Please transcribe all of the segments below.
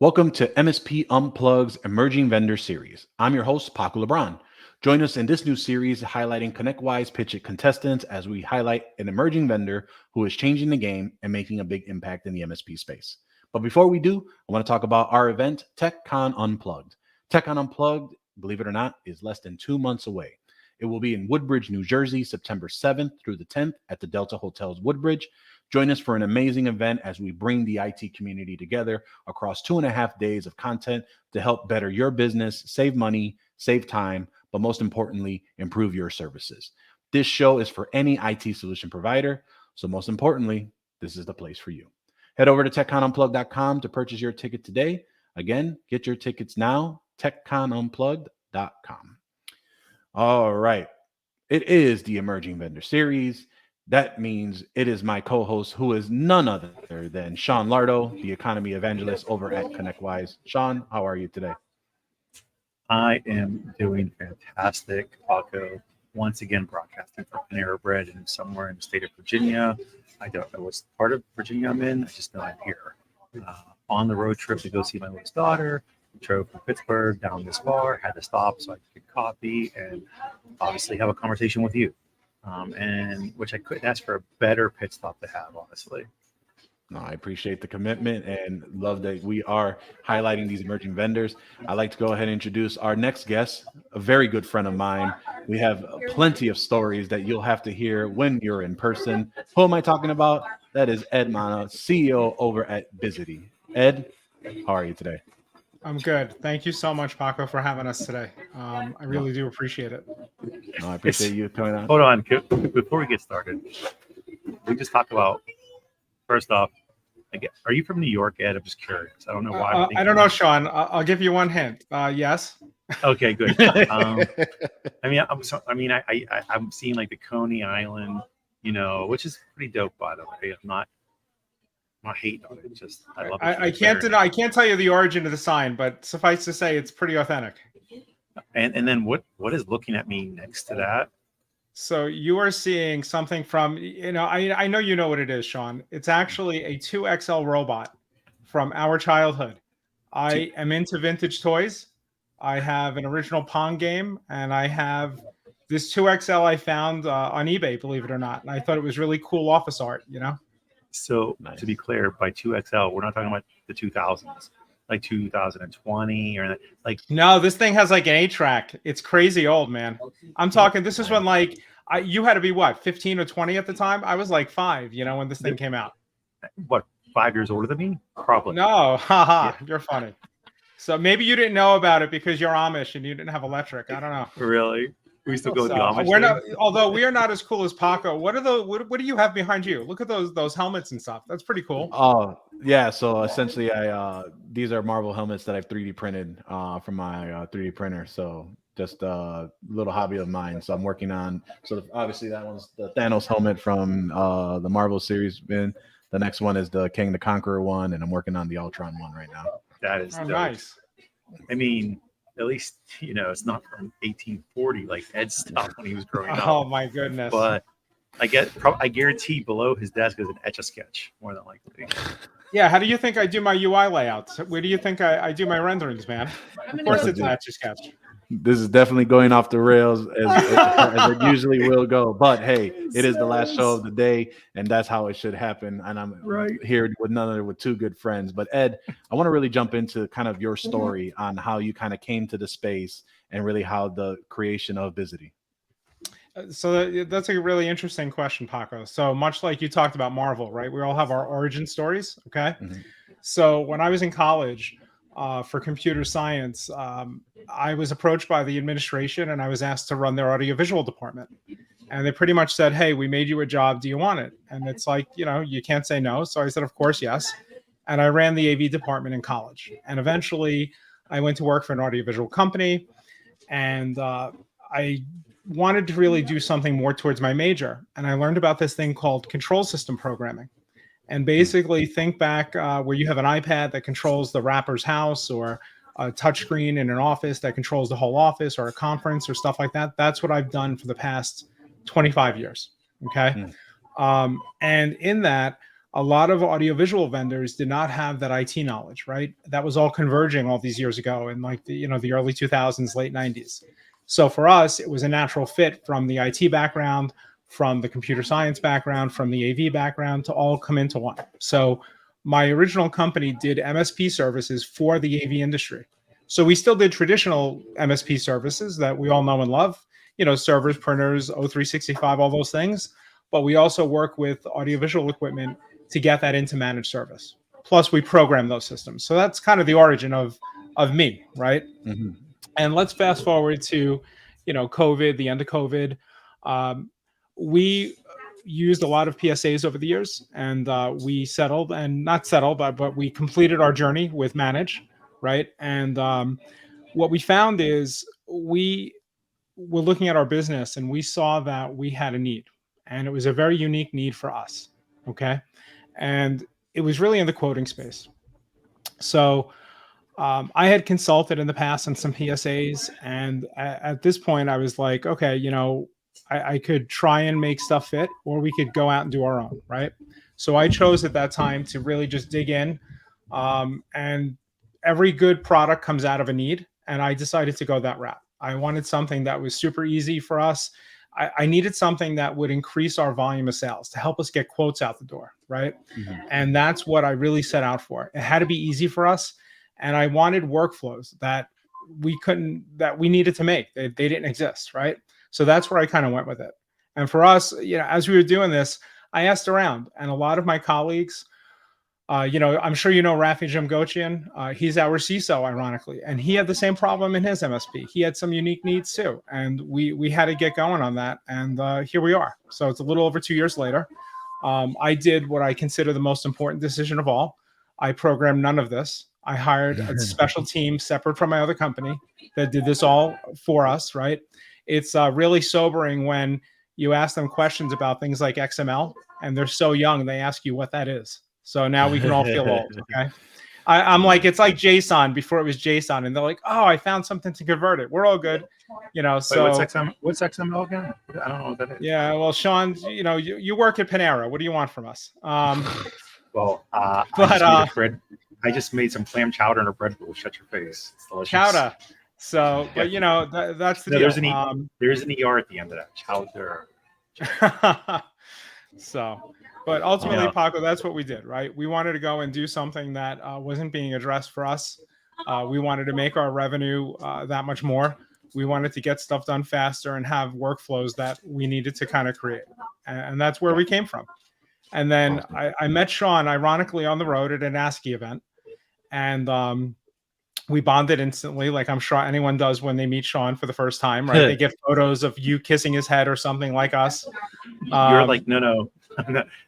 Welcome to MSP Unplugged's Emerging Vendor Series. I'm your host, Paco Lebron. Join us in this new series highlighting ConnectWise PitchIT contestants as we highlight an emerging vendor who is changing the game and making a big impact in the MSP space. But before we do, I want to talk about our event, TechCon Unplugged. TechCon Unplugged, believe it or not, is less than 2 months away. It will be in Woodbridge, New Jersey, September 7th through the 10th at the Delta Hotels Woodbridge. Join us for an amazing event as we bring the IT community together across 2.5 days of content to help better your business, save money, save time, but most importantly, improve your services. This show is for any IT solution provider, so most importantly, this is the place for you. Head over to techconunplugged.com to purchase your ticket today. Again, get your tickets now, techconunplugged.com. All right, it is the Emerging Vendor Series. That means it is my co-host, who is none other than Sean Lardo, the economy evangelist over at ConnectWise. Sean, how are you today? I am doing fantastic, Paco. Once again, broadcasting from Panera Bread and somewhere in the state of Virginia. I don't know what part of Virginia I'm in. I just know I'm here. On the road trip to go see my little daughter. Drove from Pittsburgh down this far, had to stop so I could get coffee and obviously have a conversation with you. And which I couldn't ask for a better pit stop to have, honestly. No, I appreciate the commitment and love that we are highlighting these emerging vendors. I'd like to go ahead and introduce our next guest, a very good friend of mine. We have plenty of stories that you'll have to hear when you're in person. Who am I talking about? That is Ed Mana, CEO over at Bizzity. Ed, how are you today? I'm good. Thank you so much, Paco, for having us today. I really do appreciate it. No, I appreciate you coming on. Hold on. Before we get started, we just talk about, first off, are you from New York, Ed? I'm just curious. I don't know why. I don't know, Sean. I'll give you one hint. Yes. Okay, good. I'm seeing like the Coney Island, which is pretty dope, by the way. I'm not hating on it. Just I love it. I can't deny. I can't tell you the origin of the sign, but suffice to say, it's pretty authentic. And then what is looking at me next to that? So you are seeing something from, I know you know what it is, Sean. It's actually a 2XL robot from our childhood. I am into vintage toys. I have an original Pong game, and I have this 2XL I found on eBay, believe it or not. And I thought it was really cool office art, So nice. To be clear, by 2XL, we're not talking about the 2000s, like 2020 or like. No, this thing has like an 8-track. It's crazy old, man. I'm talking. This is when you had to be what, 15 or 20 at the time. I was like 5, when this thing came out. What, 5 years older than me? Probably. No, haha, yeah. You're funny. So maybe you didn't know about it because you're Amish and you didn't have electric. I don't know. Really? We still go with the Amish. We're not, although we are not as cool as Paco. What do you have behind you? Look at those helmets and stuff. That's pretty cool. Oh yeah. So essentially, these are Marvel helmets that I've 3D printed from my 3D printer. So just a little hobby of mine. So I'm working on. So obviously that one's the Thanos helmet from the Marvel series. The next one is the King the Conqueror one, and I'm working on the Ultron one right now. That is nice. I mean, at least, it's not from 1840 like Ed's stuff when he was growing up. Oh, my goodness. But I guarantee below his desk is an Etch-a-Sketch, more than likely. Yeah, how do you think I do my UI layouts? Where do you think I do my renderings, man? Of course it's an Etch-a-Sketch. This is definitely going off the rails as it usually will go. But hey, it is the last show of the day, and that's how it should happen. And I'm here with two good friends. But Ed, I want to really jump into kind of your story on how you kind of came to the space and really how the creation of Bizzity. So that's a really interesting question, Paco. So much like you talked about Marvel, right? We all have our origin stories, okay? Mm-hmm. So when I was in college, for computer science, I was approached by the administration and I was asked to run their audiovisual department. And they pretty much said, hey, we made you a job. Do you want it? And it's like, you can't say no. So I said, of course, yes. And I ran the AV department in college. And eventually I went to work for an audiovisual company. And I wanted to really do something more towards my major. And I learned about this thing called control system programming. And basically think back where you have an iPad that controls the wrapper's house, or a touchscreen in an office that controls the whole office, or a conference or stuff like that. That's what I've done for the past 25 years. Okay. And in that, a lot of audiovisual vendors did not have that IT knowledge, right? That was all converging all these years ago in like the early 2000s, late 90s. So for us, it was a natural fit from the IT background, from the computer science background, from the AV background to all come into one. So my original company did MSP services for the AV industry. So we still did traditional MSP services that we all know and love, servers, printers, O365, all those things. But we also work with audiovisual equipment to get that into managed service. Plus, we program those systems. So that's kind of the origin of me, right? Mm-hmm. And let's fast forward to, COVID, the end of COVID. We used a lot of PSAs over the years, and we settled, and not settled, but we completed our journey with Manage, right? And what we found is we were looking at our business, and we saw that we had a need, and it was a very unique need for us, okay? And it was really in the quoting space. So I had consulted in the past on some PSAs, and at this point, I was like, okay, I could try and make stuff fit, or we could go out and do our own, right? So I chose at that time to really just dig in, and every good product comes out of a need, and I decided to go that route. I wanted something that was super easy for us. I needed something that would increase our volume of sales to help us get quotes out the door, right? Mm-hmm. And that's what I really set out for. It had to be easy for us, and I wanted workflows that we needed to make. They didn't exist, right? So that's where I kind of went with it. And for us, as we were doing this, I asked around, and a lot of my colleagues, I'm sure Rafi Jamgochian. He's our CISO, ironically, and he had the same problem in his MSP. He had some unique needs too, and we had to get going on that. And here we are. So it's a little over 2 years later. I did what I consider the most important decision of all. I programmed none of this. I hired a special team separate from my other company that did this all for us, right? It's really sobering when you ask them questions about things like XML, and they're so young, they ask you what that is. So now we can all feel old, okay? I'm like, it's like JSON before it was JSON, and they're like, oh, I found something to convert it. We're all good, So wait, what's XML again? I don't know what that is. Yeah, well, Sean, you work at Panera. What do you want from us? Well, I just made some clam chowder and a bread bowl. Shut your face. It's delicious. Chowder. So, but that's the deal. There's an ER at the end of that. Chowder. So, but ultimately, Paco, that's what we did, right? We wanted to go and do something that wasn't being addressed for us. We wanted to make our revenue that much more. We wanted to get stuff done faster and have workflows that we needed to kind of create. And that's where we came from. And then I met Sean, ironically, on the road at an ASCII event. And we bonded instantly, like I'm sure anyone does when they meet Sean for the first time, right? They get photos of you kissing his head or something like us. You're like, no.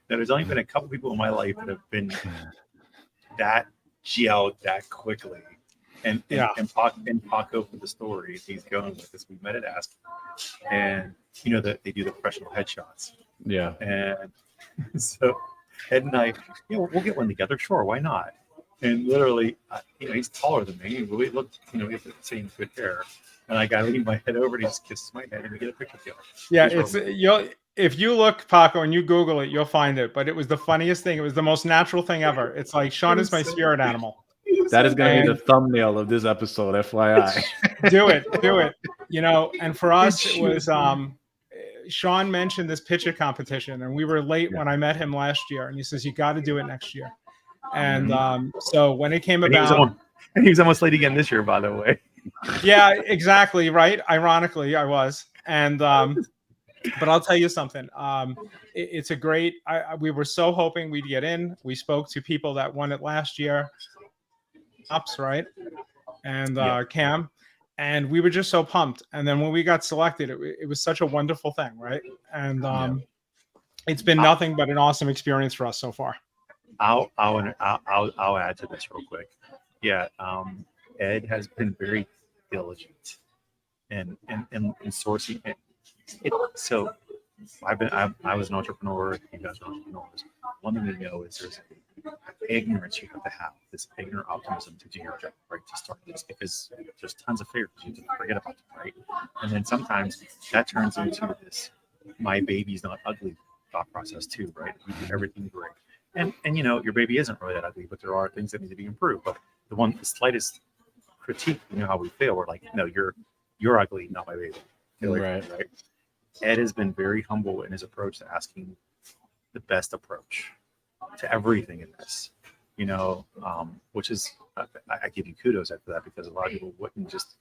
There's only been a couple people in my life that have been that gelled that quickly. And Paco for the story he's going with this. We met at ASCII, and that they do the professional headshots. Yeah. And so Ed and I, we'll get one together. Sure, why not? And literally, he's taller than me. We look, we have the same good hair. And I lean my head over, and he just kisses my head, and we get a picture together. Yeah, if you look, Paco, and you Google it, you'll find it. But it was the funniest thing. It was the most natural thing ever. It's like Sean is my spirit animal. That is going to be the thumbnail of this episode, FYI. Do it. And for us, it was Sean mentioned this PitchIT competition, and we were late when I met him last year, and he says, you got to do it next year. And so when it came about, and he was almost late again this year, by the way. Yeah, exactly. Right. Ironically, I was. And but I'll tell you something. It's a great. We were so hoping we'd get in. We spoke to people that won it last year. Ups, right? And Cam, and we were just so pumped. And then when we got selected, it was such a wonderful thing, right? And it's been nothing but an awesome experience for us so far. I'll add to this real quick. Yeah, Ed has been very diligent in sourcing it. So I was an entrepreneur. You guys are entrepreneurs. One thing to know is there's ignorance you have to have, this ignorant optimism to do your job, right? To start this, because there's tons of favors you have to forget about them, right? And then sometimes that turns into this "my baby's not ugly" thought process too, right? We do everything great. And your baby isn't really that ugly, but there are things that need to be improved. But the slightest critique, how we feel, we're like, no, you're ugly, not my baby. Right. Right. Ed has been very humble in his approach to asking the best approach to everything in this, which is, I give you kudos after that, because a lot of people wouldn't just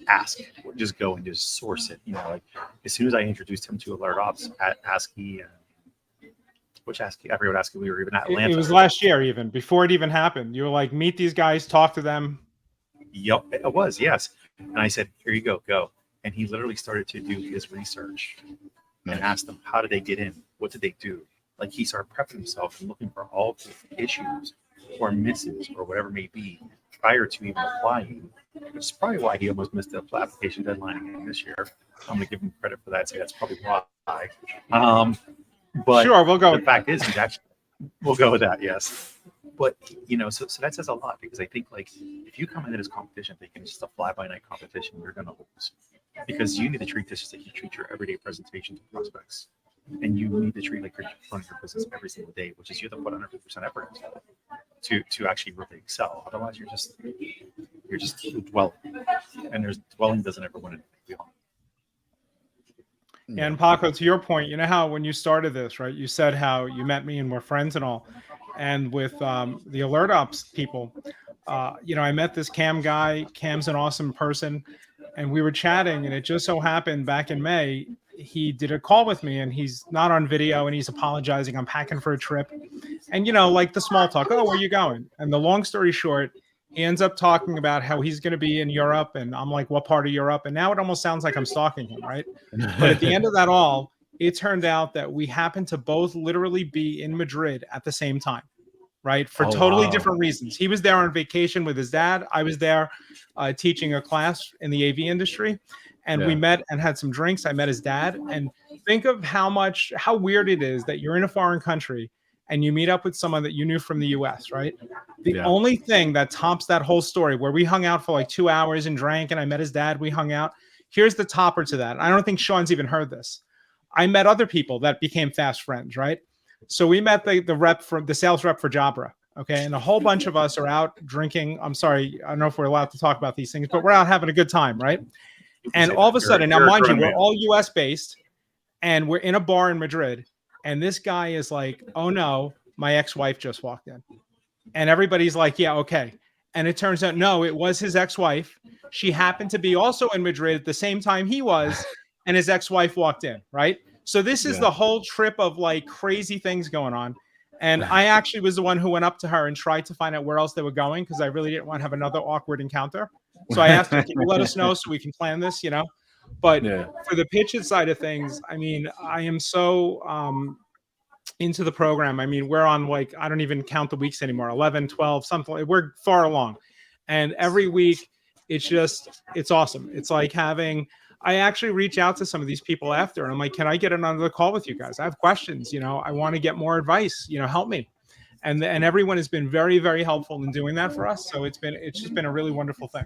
ask, would just go and just source it. Like as soon as I introduced him to Alert Ops at ASCII, which ASCII, I forgot what ASCII we were even at Atlanta. It was last year, even before it even happened. You were like, meet these guys, talk to them. Yep, it was, yes. And I said, here you go. And he literally started to do his research and asked them, how did they get in? What did they do? Like he started prepping himself and looking for all the issues or misses or whatever it may be prior to even applying, which is probably why he almost missed the application deadline again this year. I'm going to give him credit for that. So that's probably why. But sure, we'll go. The fact is, we'll go with that. Yes. But, so that says a lot, because I think like if you come into this competition thinking it's just a fly-by-night competition, you're going to lose, because you need to treat this just like you treat your everyday presentation to prospects. And you need to treat like you're running your business every single day, which is you have to put 100% effort into it to actually really excel. Otherwise, you're just dwelling, and dwelling doesn't ever win anything. And Paco, to your point, how when you started this, right, you said how you met me and we're friends and all, and with the Alert Ops people, I met this Cam guy. Cam's an awesome person, and we were chatting, and it just so happened back in May, he did a call with me, and he's not on video, and he's apologizing. I'm packing for a trip. And, like the small talk, oh, where are you going? And the long story short, he ends up talking about how he's going to be in Europe. And I'm like, what part of Europe? And now it almost sounds like I'm stalking him, right? But at the end of that all, it turned out that we happened to both literally be in Madrid at the same time, right? For totally different reasons. He was there on vacation with his dad. I was there teaching a class in the AV industry. And we met and had some drinks. I met his dad. And think of how weird it is that you're in a foreign country and you meet up with someone that you knew from the US, right? The only thing that tops that whole story, where we hung out for like 2 hours and drank, and I met his dad, we hung out. Here's the topper to that. I don't think Sean's even heard this. I met other people that became fast friends, right? So we met the sales rep for Jabra. Okay. And a whole bunch of us are out drinking. I'm sorry, I don't know if we're allowed to talk about these things, but we're out having a good time, right? And all of a sudden, now mind you, we're all US based, and we're in a bar in Madrid. And this guy is like, oh no, my ex-wife just walked in. And everybody's like, yeah, okay. And it turns out, no, it was his ex-wife. She happened to be also in Madrid at the same time he was, and his ex-wife walked in, right? So this is the whole trip of like crazy things going on. And I actually was the one who went up to her and tried to find out where else they were going, because I really didn't want to have another awkward encounter. So I asked her, can you let us know so we can plan this, But for the PitchIT side of things, I mean, I am so into the program. I mean, we're on like, I don't even count the weeks anymore, 11, 12, something. We're far along. And every week, it's awesome. It's like I actually reach out to some of these people after, and I'm like, can I get another call with you guys? I have questions, I want to get more advice, help me. And everyone has been very, very helpful in doing that for us. So it's just been a really wonderful thing.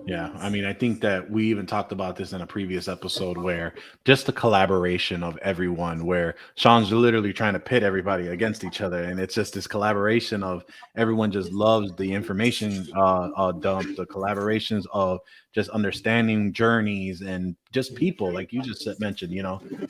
Yeah, I mean, I think that we even talked about this in a previous episode, where just the collaboration of everyone, where Sean's literally trying to pit everybody against each other, and it's just this collaboration of everyone just loves the information dump, the collaborations of just understanding journeys and just people, like you just mentioned,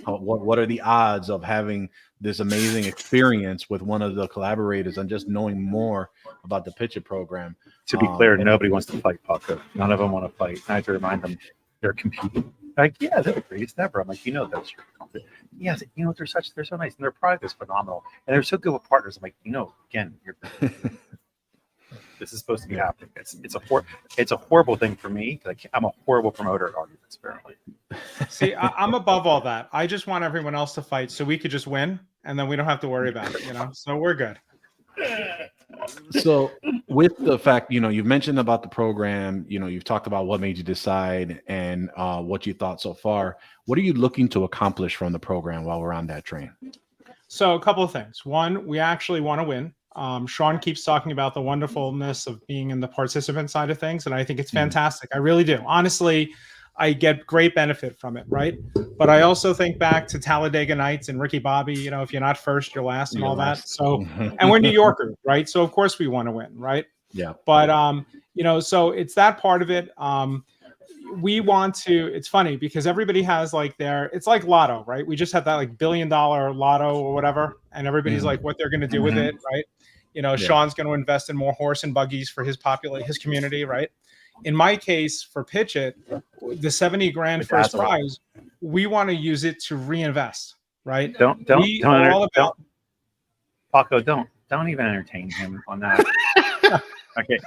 what are the odds of having this amazing experience with one of the collaborators and just knowing more about the PitchIT program. To be clear, nobody wants to fight Paco. None of them want to fight. I have to remind them they're competing. Like, yeah, they're great. It's never. I'm like, that's your company. Yes, they're so nice, and their product is phenomenal, and they're so good with partners. I'm like, again, this is supposed to be happening. It's a horrible thing for me. Like, I'm a horrible promoter at arguments, apparently. See, I'm above all that. I just want everyone else to fight so we could just win, and then we don't have to worry about it. So we're good. So with the fact, you've mentioned about the program, you've talked about what made you decide and what you thought so far. What are you looking to accomplish from the program while we're on that train? So a couple of things. One, we actually want to win. Sean keeps talking about the wonderfulness of being in the participant side of things, and I think it's fantastic. I really do. Honestly, I get great benefit from it, right? But I also think back to Talladega Nights and Ricky Bobby, you know, if you're not first, you're last and all that. So, and we're New Yorkers, right? So of course we want to win, right? Yeah. But, you know, so it's that part of it. We want to, it's funny because everybody has like it's like lotto, right? We just had that like $1 billion lotto or whatever. And everybody's like what they're going to do with it, right? You know, Sean's going to invest in more horse and buggies for his community, right? In my case, for PitchIT, the 70 grand first prize, we want to use it to reinvest, right? Don't Paco, don't even entertain him on that. Okay.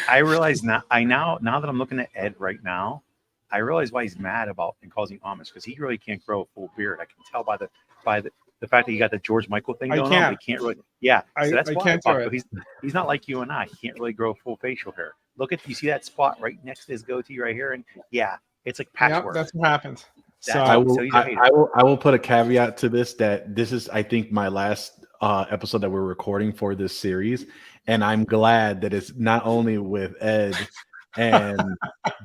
I realize now that I'm looking at Ed right now, I realize why he's mad about and calls you Amish, because he really can't grow a full beard. I can tell by the fact that you got the George Michael thing going on. He can't really, so that's why can't Paco, he's not like you and I. He can't really grow full facial hair. Look at, you see that spot right next to his goatee right here, and it's like patchwork. Yep, that's what happens. So I will put a caveat to this, that this is, I think, my last episode that we're recording for this series, and I'm glad that it's not only with Ed and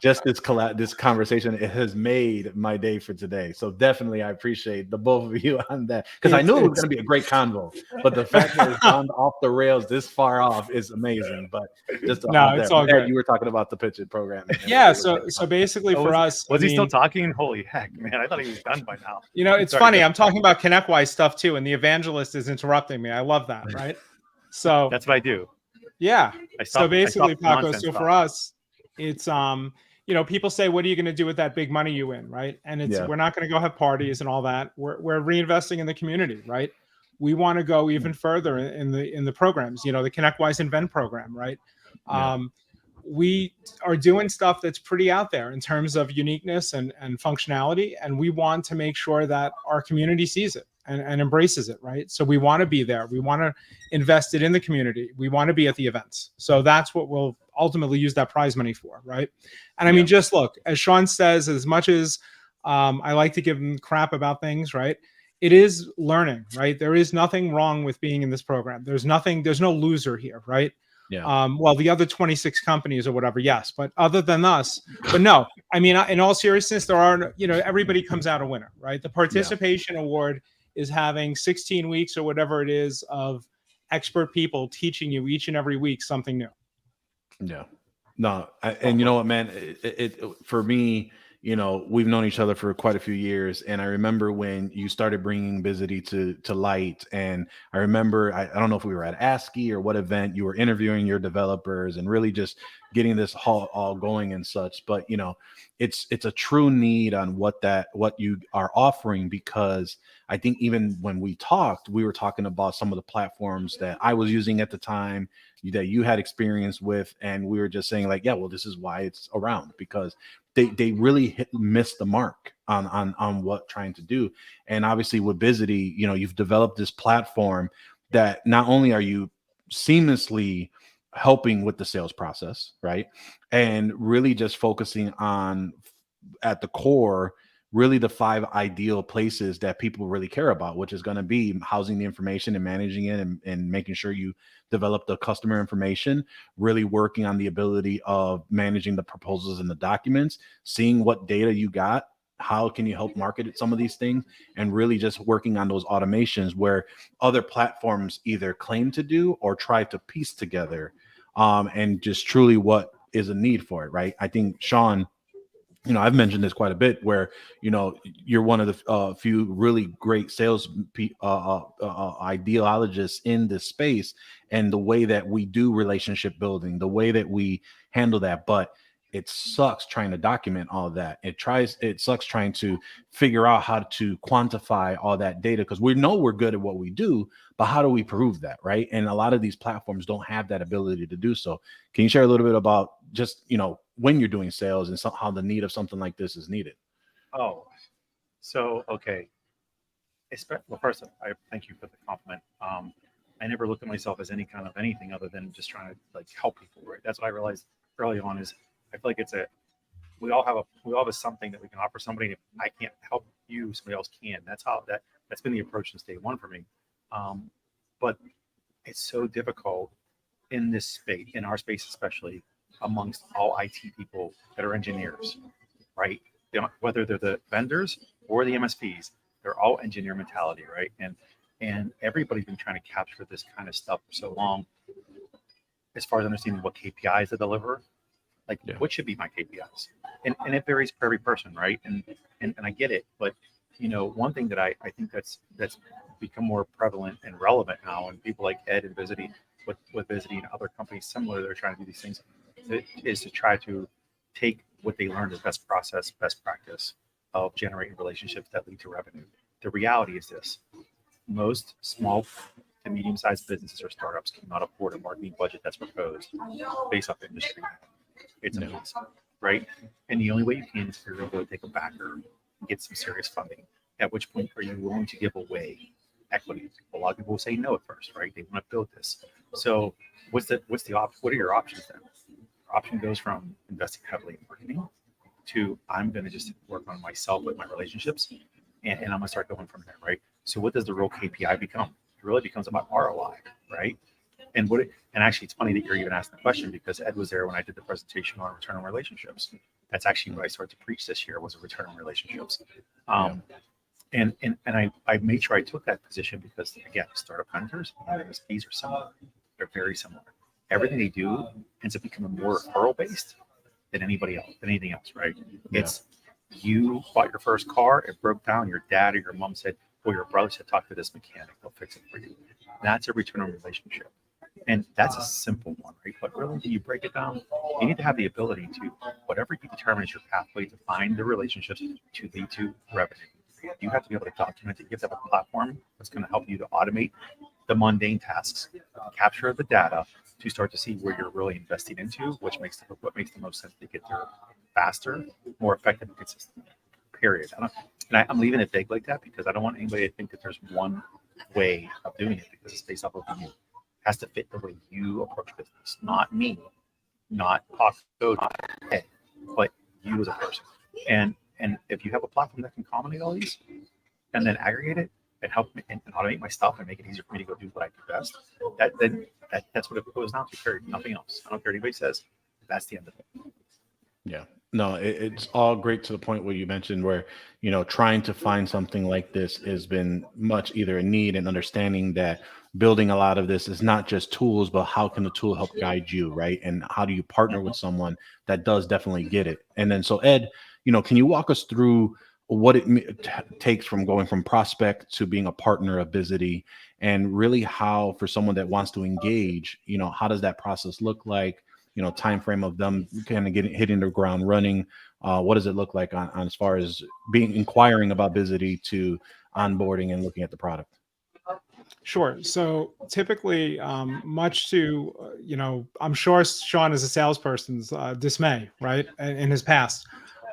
just this conversation. It has made my day for today. So definitely, I appreciate the both of you on that, because I knew it was going to be a great convo, but the fact that it's gone off the rails this far off is amazing. But just it's all good. You were talking about the PitchIT program. Yeah. So basically, for us, was he still talking? Holy heck, man! I thought he was done by now. You know, it's funny. I'm talking about ConnectWise stuff too, and the Evangelist is interrupting me. I love that, right? So that's what I do. Yeah. So basically, Paco. So for us, it's you know, people say, what are you going to do with that big money you win, right? And it's we're not going to go have parties and all that. We're reinvesting in the community, right? We want to go even further in the programs, you know, the ConnectWise Invent program, right? We are doing stuff that's pretty out there in terms of uniqueness and functionality, and we want to make sure that our community sees it and embraces it, right? So we want to be there. We want to invest it in the community. We want to be at the events. So that's what we'll ultimately use that prize money for, right? And I mean, just look, as Sean says, as much as I like to give him crap about things, right? It is learning, right? There is nothing wrong with being in this program. There's no loser here, right? Well, the other 26 companies or whatever, yes, but other than us, but no, I mean, in all seriousness, there are, you know, everybody comes out a winner, right? The participation award is having 16 weeks or whatever it is of expert people teaching you each and every week something new. Yeah. No, and you know what, man, it for me, you know, we've known each other for quite a few years, and I remember when you started bringing Bizzity to light, and I remember, I don't know if we were at ASCII or what event, you were interviewing your developers and really just getting this all going and such. But you know, it's a true need on what you are offering, because I think even when we talked, we were talking about some of the platforms that I was using at the time that you had experience with, and we were just saying like, yeah, well, this is why it's around, because they really missed the mark on what trying to do. And obviously with Bizzity, you know, you've developed this platform that not only are you seamlessly helping with the sales process, right, and really just focusing on, at the core, really the 5 ideal places that people really care about, which is going to be housing the information and managing it, and making sure you develop the customer information, really working on the ability of managing the proposals and the documents, seeing what data you got, how can you help market some of these things, and really just working on those automations where other platforms either claim to do or try to piece together, and just truly what is a need for it, right? I think, Sean, you know, I've mentioned this quite a bit, where, you know, you're one of the few really great sales ideologists in this space, and the way that we do relationship building, the way that we handle that. But it sucks trying to document all of that. It sucks trying to figure out how to quantify all that data, because we know we're good at what we do, but how do we prove that, right? And a lot of these platforms don't have that ability to do so. Can you share a little bit about just, you know, when you're doing sales and how the need of something like this is needed? Oh, so, okay. Well, first, I thank you for the compliment. I never looked at myself as any kind of anything other than just trying to like help people, right? That's what I realized early on, is I feel like we all have something that we can offer somebody. If I can't help you, somebody else can. That's been the approach since day one for me. But it's so difficult in this space, in our space especially, amongst all IT people that are engineers, right? whether they're the vendors or the MSPs, they're all engineer mentality, right? And everybody's been trying to capture this kind of stuff for so long. As far as understanding what KPIs to deliver, like what should be my KPIs, and it varies for every person, right? And I get it, but one thing that I think that's become more prevalent and relevant now, and people like Ed and Bizzity with Bizzity and other companies similar, they're trying to do these things, is to try to take what they learned as best practice of generating relationships that lead to revenue. The reality is this: most small to medium-sized businesses or startups cannot afford a marketing budget that's proposed based off industry. It's amazing, right? And the only way you can is for you to take a backer and get some serious funding. At which point are you willing to give away equity? A lot of people will say no at first, right? They want to build this. So what are your options then? Your option goes from investing heavily in marketing to I'm going to just work on myself with my relationships, and I'm going to start going from there, right? So what does the real KPI become? It really becomes about ROI, right? And actually, it's funny that you're even asking the question, because Ed was there when I did the presentation on return on relationships. That's actually what I started to preach this year, was a return on relationships. And I made sure I took that position because, again, startup hunters and MSPs are similar. They're very similar. Everything they do ends up becoming more referral based than anything else, right? Yeah. It's you bought your first car, it broke down, your dad or your mom said, or your brother said, talk to this mechanic, they'll fix it for you. That's a return on relationship. And that's a simple one, right? But really, when you break it down, you need to have the ability to, whatever you determine is your pathway, to find the relationships to lead to revenue. You have to be able to document it. You have to have a platform that's going to help you to automate the mundane tasks, capture the data to start to see where you're really investing into, what makes the most sense to get there faster, more effective, and consistent. Period. I'm leaving it vague like that because I don't want anybody to think that there's one way of doing it, because it's based off of you. It has to fit the way you approach business, not me, not Paco, not Ed, but you as a person. And if you have a platform that can accommodate all these, and then aggregate it and help me and automate my stuff and make it easier for me to go do what I do best, that's what it goes down to. Period. Nothing else. I don't care what anybody says. That's the end of it. Yeah. No, it's all great to the point where you mentioned where, trying to find something like this has been much either a need and understanding that building a lot of this is not just tools, but how can the tool help guide you, right? And how do you partner with someone that does definitely get it? And then, so Ed, can you walk us through what it takes from going from prospect to being a partner of Bizzity, and really how, for someone that wants to engage, how does that process look like? Time frame of them kind of hitting the ground running. What does it look like on as far as inquiring about Bizzity to onboarding and looking at the product? Sure. So typically, much to, I'm sure Sean is a salesperson's dismay, right? In his past,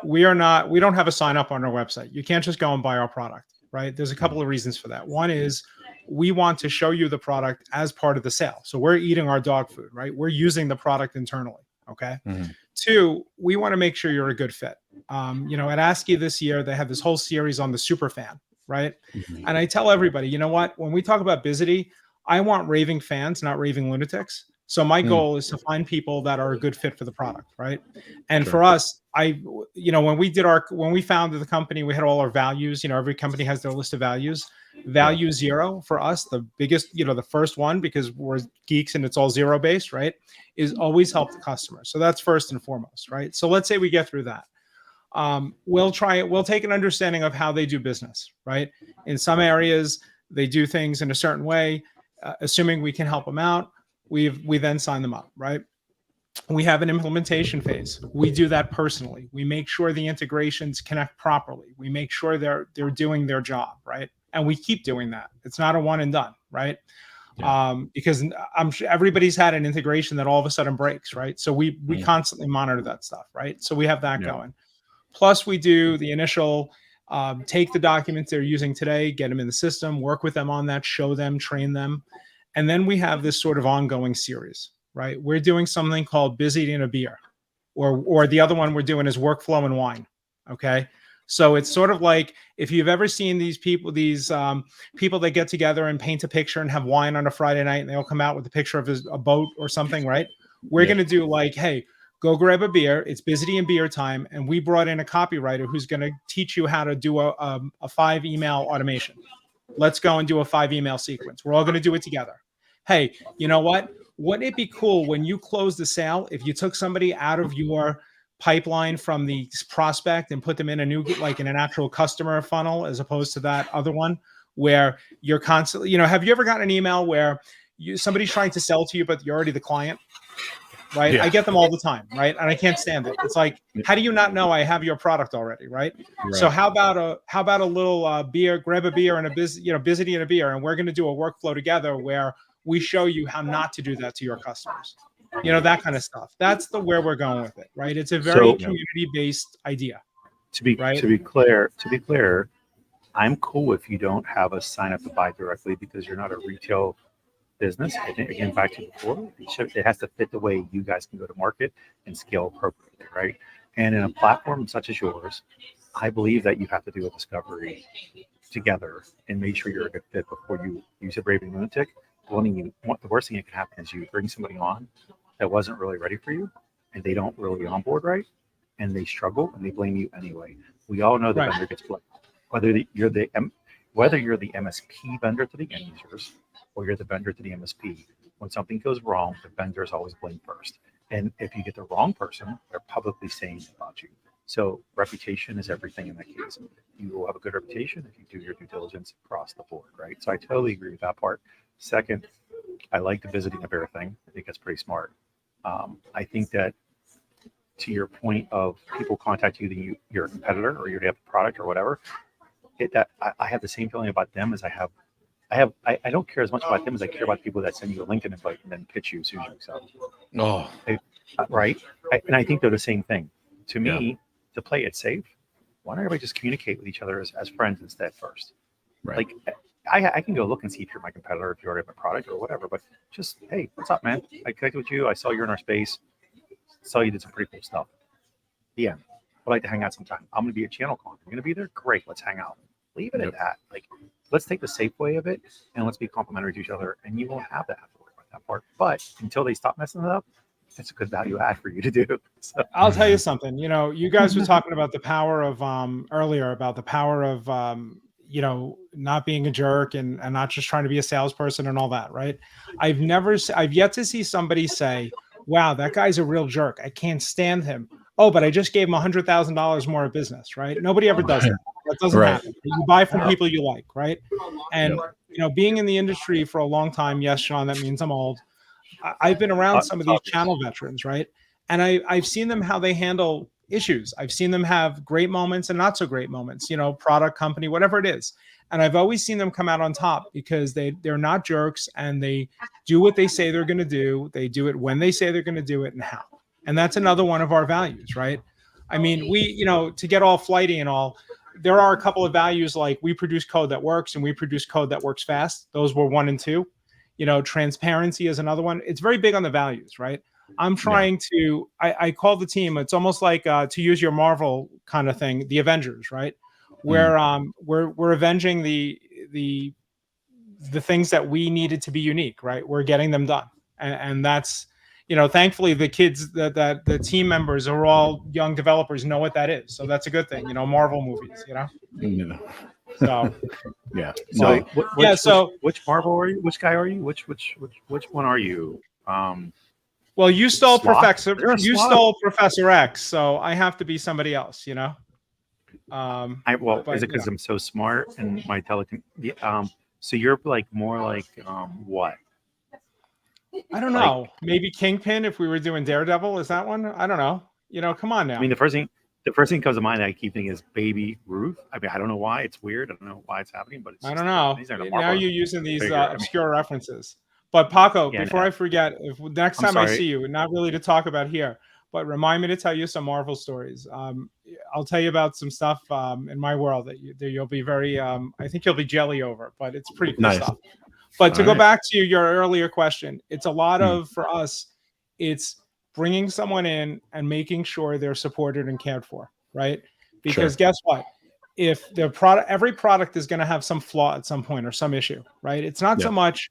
we don't have a sign up on our website. You can't just go and buy our product, right? There's a couple of reasons for that. One is we want to show you the product as part of the sale. So we're eating our dog food, right? We're using the product internally. Okay. Mm-hmm. Two, we want to make sure you're a good fit. At ASCII this year, they have this whole series on the super fan, right? Mm-hmm. And I tell everybody, you know what? When we talk about Bizzity, I want raving fans, not raving lunatics. So my goal is to find people that are a good fit for the product, right? And for us, when we founded the company, we had all our values. Every company has their list of values. Value zero for us, the biggest, the first one, because we're geeks and it's all zero based, right, is always help the customer. So that's first and foremost, right? So let's say we get through that. We'll take an understanding of how they do business, right? In some areas, they do things in a certain way, assuming we can help them out. We then sign them up, right? We have an implementation phase. We do that personally. We make sure the integrations connect properly. We make sure they're doing their job, right? And we keep doing that. It's not a one and done, right? Yeah. Because I'm sure everybody's had an integration that all of a sudden breaks, right? So we constantly monitor that stuff, right? So we have that going. Plus, we do the initial take the documents they're using today, get them in the system, work with them on that, show them, train them. And then we have this sort of ongoing series, right? We're doing something called Bizzity and a Beer, or the other one we're doing is Workflow and Wine, okay? So it's sort of like if you've ever seen these people that get together and paint a picture and have wine on a Friday night and they all come out with a picture of a boat or something, right? We're going to do like, hey, go grab a beer. It's Bizzity and beer time. And we brought in a copywriter who's going to teach you how to do a 5 email automation. Let's go and do a 5 email sequence. We're all going to do it together. Hey, you know what? Wouldn't it be cool when you close the sale, if you took somebody out of your pipeline from the prospect and put them in a new, like in an actual customer funnel, as opposed to that other one where you're constantly, have you ever gotten an email where somebody's trying to sell to you, but you're already the client? Right. Yeah. I get them all the time. Right. And I can't stand it. It's like, how do you not know I have your product already? Right. So how about a little beer, grab a beer and Bizzity and a beer. And we're going to do a workflow together where we show you how not to do that to your customers. That kind of stuff. That's where we're going with it. Right. It's a very community-based idea. To be clear, I'm cool if you don't have us sign up to buy directly because you're not a retail business. I think, again, back to before, it has to fit the way you guys can go to market and scale appropriately, right? And in a platform such as yours, I believe that you have to do a discovery together and make sure you're a good fit before you use a raving lunatic. The worst thing that can happen is you bring somebody on that wasn't really ready for you, and they don't really onboard right, and they struggle and they blame you anyway. We all know the vendor gets blamed, whether you're the MSP vendor to the end users, or you're the vendor to the MSP. When something goes wrong, the vendor is always blamed first. And if you get the wrong person, they're publicly saying about you. So reputation is everything in that case. You will have a good reputation if you do your due diligence across the board, right? So I totally agree with that part. Second, I like the visiting a bear thing. I think that's pretty smart. I think that to your point of people contact you, that you're a competitor or you have a product or whatever, I have the same feeling about them as I don't care as much about them as I care about people that send you a LinkedIn invite and then pitch you as soon as you accept. Oh, right. And I think they're the same thing. To me, to play it safe, why don't everybody just communicate with each other as friends instead first? Right. Like I can go look and see if you're my competitor, if you already have a product or whatever, but just, hey, what's up, man? I connected with you. I saw you're in our space. Saw you did some pretty cool stuff. Yeah. I'd like to hang out sometime. I'm going to be at ChannelCon. You're going to be there? Great. Let's hang out. Leave it at that. Like, let's take the safe way of it and let's be complimentary to each other, and you won't have to worry about that part. But until they stop messing it up, it's a good value add for you to do. So. I'll tell you something. You guys were talking about the power of earlier about the power of not being a jerk and not just trying to be a salesperson and all that, right? I've yet to see somebody say, wow, that guy's a real jerk. I can't stand him. Oh, but I just gave him $100,000 more of business, right? Nobody ever does that. That doesn't happen. You buy from people you like, right? And, being in the industry for a long time, yes, Sean, that means I'm old. I've been around some of these channel veterans, right? And I've seen them, how they handle issues. I've seen them have great moments and not so great moments, product, company, whatever it is. And I've always seen them come out on top because they're not jerks and they do what they say they're going to do. They do it when they say they're going to do it and how. And that's another one of our values, right? I mean, we, to get all flighty and all, there are a couple of values like we produce code that works and we produce code that works fast. Those were 1 and 2. Transparency is another one. It's very big on the values, right? I'm trying to, I call the team, it's almost like to use your Marvel kind of thing, the Avengers, right? Where we're avenging the things that we needed to be unique, right? We're getting them done. And that's, thankfully the kids that the team members are all young developers know what that is. So that's a good thing, Marvel movies, So yeah. So which Marvel are you? Which guy are you? Which one are you? Well, you stole Professor X, so I have to be somebody else, is it because I'm so smart and my so you're like more like what? I don't know. Maybe Kingpin if we were doing Daredevil. Is that one? I don't know. Come on now. I mean, the first thing that comes to mind that I keep thinking is Baby Ruth. I mean, I don't know why it's weird. I don't know why it's happening, but I don't know. Now you're using these obscure references. But Paco, before I forget, if next time I see you, not really to talk about here, but remind me to tell you some Marvel stories. I'll tell you about some stuff in my world that you'll be very, I think you'll be jelly over, but it's pretty cool stuff. But to go back to your earlier question, it's a lot of, for us, it's bringing someone in and making sure they're supported and cared for, right? Because guess what? If the product, every product is going to have some flaw at some point or some issue, right? It's not so much,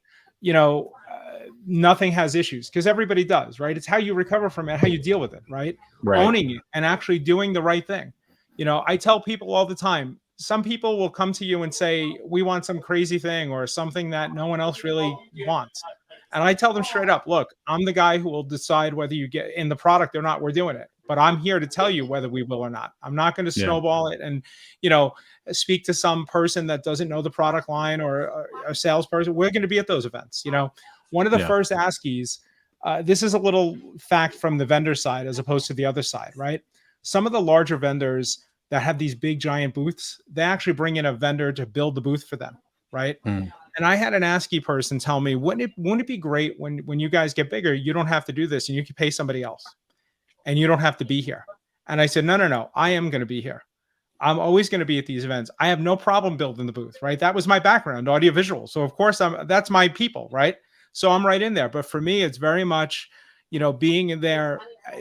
nothing has issues, because everybody does, right? It's how you recover from it, how you deal with it, right? Owning it and actually doing the right thing. I tell people all the time, some people will come to you and say, we want some crazy thing or something that no one else really wants. And I tell them straight up, look, I'm the guy who will decide whether you get in the product or not. We're doing it, but I'm here to tell you whether we will or not. I'm not going to snowball it and, speak to some person that doesn't know the product line or a salesperson. We're going to be at those events. One of the first ASCIIs, this is a little fact from the vendor side as opposed to the other side, right? Some of the larger vendors that have these big giant booths, they actually bring in a vendor to build the booth for them, right? And I had an ASCII person tell me, wouldn't it be great when you guys get bigger, you don't have to do this and you can pay somebody else and you don't have to be here? And I said, no, I am going to be here. I'm always going to be at these events. I have no problem building the booth, right? That was my background, audiovisual. So of course that's my people, right? So I'm right in there. But for me, it's very much, being in there,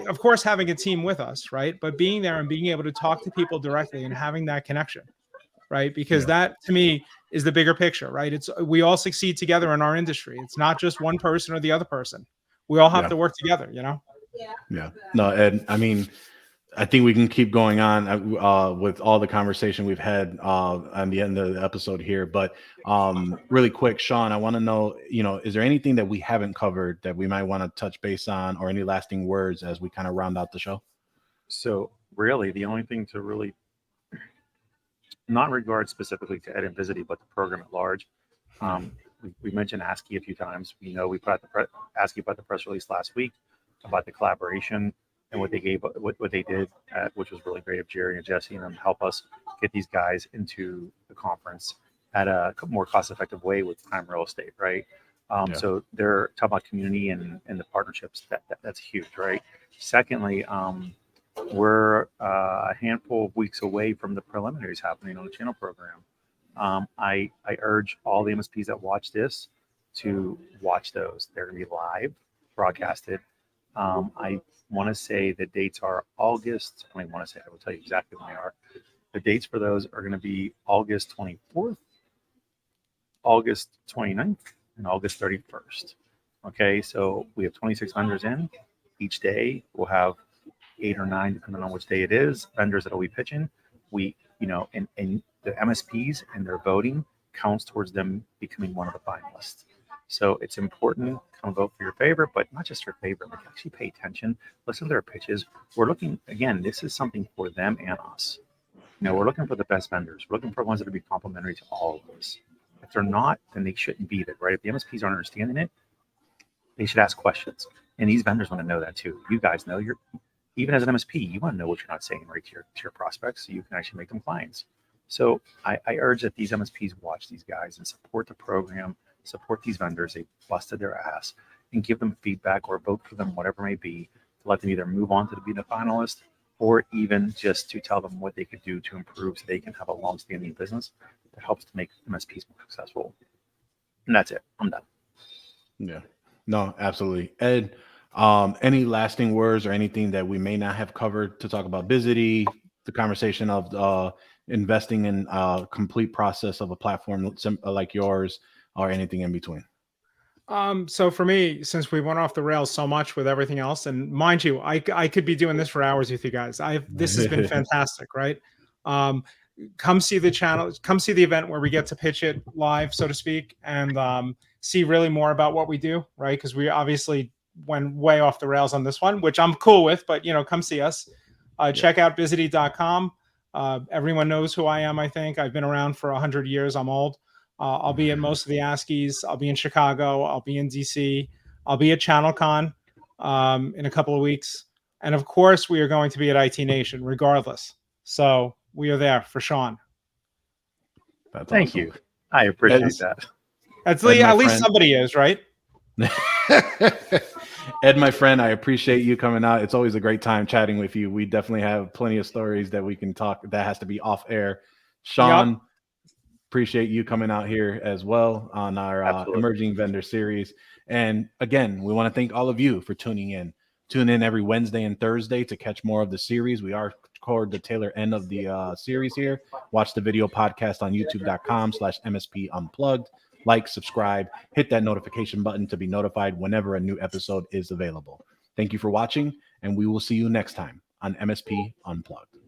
of course, having a team with us, right? But being there and being able to talk to people directly and having that connection, right? Because that to me is the bigger picture, right? We all succeed together in our industry. It's not just one person or the other person. We all have to work together, Yeah. No, Ed, I mean, I think we can keep going on with all the conversation we've had on the end of the episode here. But really quick, Sean, I want to know, is there anything that we haven't covered that we might want to touch base on, or any lasting words as we kind of round out the show? So really, the only thing to really, not in regard specifically to Ed and Bizzity, but the program at large, we mentioned ASCII a few times. We put out ASCII put out the press release last week about the collaboration and what they did, which was really great of Jerry and Jesse and them help us get these guys into the conference at a more cost-effective way with time real estate, right? So they're talking about community and the partnerships. That's huge, right? Secondly, we're a handful of weeks away from the preliminaries happening on the channel program. I urge all the MSPs that watch this to watch those. They're going to be live, broadcasted. I want to say the dates are August. I will tell you exactly when they are. The dates for those are going to be August 24th, August 29th, and August 31st. Okay, so we have 26 vendors in. Each day we'll have 8 or 9, depending on which day it is, vendors that will be pitching. And the MSPs and their voting counts towards them becoming one of the finalists. So it's important, come vote for your favorite, but not just your favorite, but actually pay attention, listen to their pitches. We're looking, again, this is something for them and us. We're looking for the best vendors. We're looking for ones that will be complementary to all of us. If they're not, then they shouldn't be there, right? If the MSPs aren't understanding it, they should ask questions. And these vendors want to know that too. You guys know, even as an MSP, you want to know what you're not saying right to your prospects so you can actually make them clients. So I urge that these MSPs watch these guys and support the program, support these vendors. They busted their ass, and give them feedback or vote for them, whatever it may be, to let them either move on to be the finalist or even just to tell them what they could do to improve so they can have a long-standing business that helps to make MSPs more successful. And that's it. I'm done. Yeah. No, absolutely. Ed, any lasting words or anything that we may not have covered to talk about Bizzity, the conversation of investing in a complete process of a platform like yours, or anything in between? So for me, since we went off the rails so much with everything else, and mind you, I could be doing this for hours with you guys. This has been fantastic, right? Come see the channel, come see the event where we get to pitch it live, so to speak, and see really more about what we do, right? Because we obviously went way off the rails on this one, which I'm cool with, but come see us. Check out Bizzity.com. Everyone knows who I am, I think. I've been around for 100 years. I'm old. I'll be at most of the ASCIIs. I'll be in Chicago. I'll be in DC. I'll be at ChannelCon in a couple of weeks. And of course, we are going to be at IT Nation regardless. So we are there for Sean. Thank you. I appreciate that. At least somebody is, right? Ed, my friend, I appreciate you coming out. It's always a great time chatting with you. We definitely have plenty of stories that we can talk that has to be off air. Sean, appreciate you coming out here as well on our emerging vendor series. And again, we want to thank all of you for tuning in. Tune in every Wednesday and Thursday to catch more of the series. We are toward the tailor end of the series here. Watch the video podcast on youtube.com/MSP Unplugged. like, subscribe, hit that notification button to be notified whenever a new episode is available. Thank you for watching, and we will see you next time on MSP Unplugged.